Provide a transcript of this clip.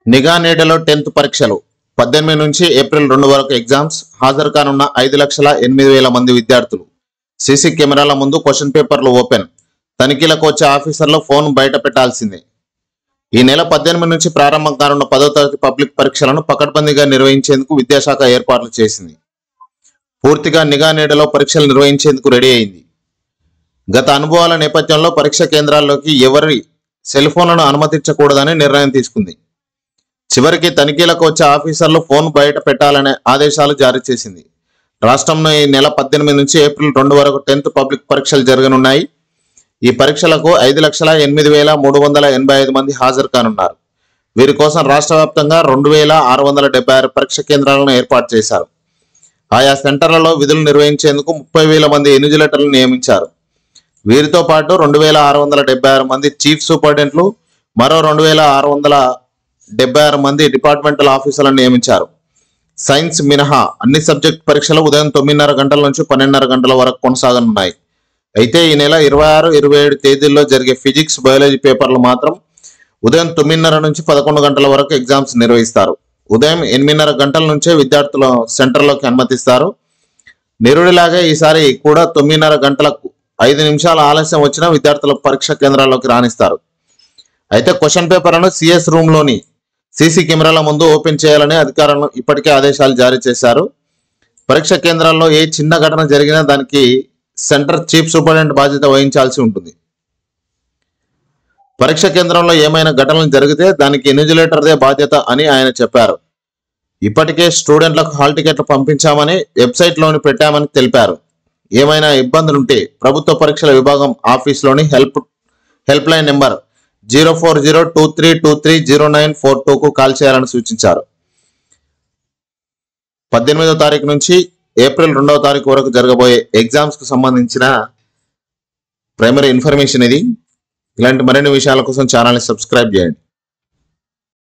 నిఘా నీడలో 10th పరీక్షలు 18 నుంచి ఏప్రిల్ 2 వరకు ఎగ్జామ్స్. హాజరు కానున్న 5,08,000 మంది విద్యార్థులు. సీసీ కెమెరాల ముందు క్వశ్చన్ పేపర్లు ఓపెన్. తనిఖీలకు వచ్చే ఆఫీసర్లు ఫోన్ బయట పెట్టాల్సిందే. ఈ నెల 18 నుంచి ప్రారంభం కానున్న 10వ తరగతి పబ్లిక్ పరీక్షలను పకడ్బందీగా నిర్వహించేందుకు విద్యాశాఖ ఏర్పాట్లు చేసింది. పూర్తిగా నిఘా నీడలో పరీక్షలు నిర్వహించేందుకు రెడీ అయింది. గత అనుభవాల నేపథ్యంలో పరీక్ష కేంద్రాల్లోకి ఎవరి సెల్ ఫోన్లను అనుమతించకూడదని నిర్ణయం తీసుకుంది. చివరికి తనిఖీలకు వచ్చే ఆఫీసర్లు ఫోన్ బయట పెట్టాలనే ఆదేశాలు జారీ చేసింది. రాష్ట్రంలో ఈ నెల 18 నుంచి ఏప్రిల్ 2 వరకు 10th పబ్లిక్ పరీక్షలు జరగనున్నాయి. ఈ పరీక్షలకు 5,08,385 మంది హాజరు కానున్నారు. వీరి కోసం రాష్ట్ర వ్యాప్తంగా 2,676 పరీక్ష కేంద్రాలను ఏర్పాటు చేశారు. ఆయా సెంటర్లలో విధులు నిర్వహించేందుకు 30,000 మంది ఇన్విజిలేటర్లను నియమించారు. వీరితో పాటు 2,676 మంది చీఫ్ సూపరింటెండెంట్లు, మరో 2,676 మంది డిపార్ట్మెంటల్ ఆఫీసర్లను నియమించారు. సైన్స్ మినహా అన్ని సబ్జెక్ట్ పరీక్షలు ఉదయం 9:30 గంటల నుంచి 12:30 గంటల వరకు కొనసాగనున్నాయి. అయితే ఈ నెల 26, 27 తేదీల్లో జరిగే ఫిజిక్స్, బయాలజీ పేపర్లు మాత్రం ఉదయం 9:30 నుంచి 11 గంటల వరకు ఎగ్జామ్స్ నిర్వహిస్తారు. ఉదయం 8:30 గంటల నుంచే విద్యార్థుల సెంటర్లోకి అనుమతిస్తారు. నిరుడిలాగే ఈసారి కూడా 9:30 గంటలకు 5 నిమిషాల ఆలస్యం వచ్చినా విద్యార్థుల పరీక్ష కేంద్రాల్లోకి రాణిస్తారు. అయితే క్వశ్చన్ పేపర్లను సిఎస్ రూమ్లోని సీసీ కెమెరాల ముందు ఓపెన్ చేయాలని అధికారులు ఇప్పటికే ఆదేశాలు జారీ చేశారు. పరీక్ష కేంద్రాల్లో ఏ చిన్న ఘటన జరిగినా దానికి సెంటర్ చీఫ్ సూపరింటెండెంట్ బాధ్యత వహించాల్సి ఉంటుంది. పరీక్ష కేంద్రంలో ఏమైనా ఘటనలు జరిగితే దానికి ఇన్విజిలేటర్దే బాధ్యత అని ఆయన చెప్పారు. ఇప్పటికే స్టూడెంట్లకు హాల్ టికెట్లు పంపించామని వెబ్సైట్లోని పెట్టామని తెలిపారు. ఏమైనా ఇబ్బందులుంటే ప్రభుత్వ పరీక్షల విభాగం ఆఫీస్లోని హెల్ప్ లైన్ నెంబర్ 04023230942కు కాల్ చేయాలని సూచించారు. 18వ తారీఖు నుంచి ఏప్రిల్ 2వ తారీఖు వరకు జరగబోయే ఎగ్జామ్స్ కు సంబంధించిన ప్రైమరీ ఇన్ఫర్మేషన్ ఇది. ఇలాంటి మరిన్ని విషయాల కోసం ఛానల్ని సబ్స్క్రైబ్ చేయండి.